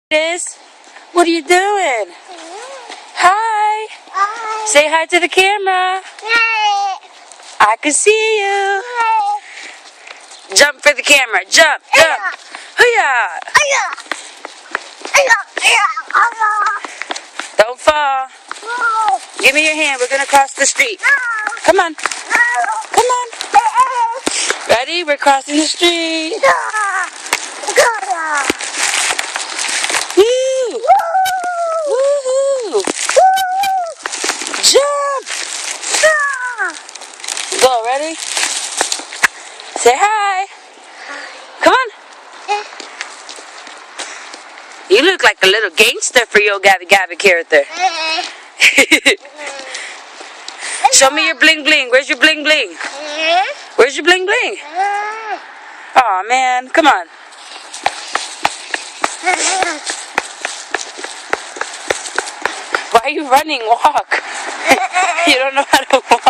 Liz, what are you doing? Hi. Hi. Say hi to the camera. Hi. I can see you. Hi. Jump for the camera. Jump, jump. Hoo-yah. Don't fall. No. Give me your hand. We're going to cross the street. No. Come on. No. Come on. Ready? We're crossing the street. Woo! Woohoo! Jump! Go, ready? Say hi. Come on. You look like a little gangster for your Gabby character. Show me your bling bling. Where's your bling bling? Where's your bling bling? Aw, man. Come on. Why are you running? Walk. You don't know how to walk.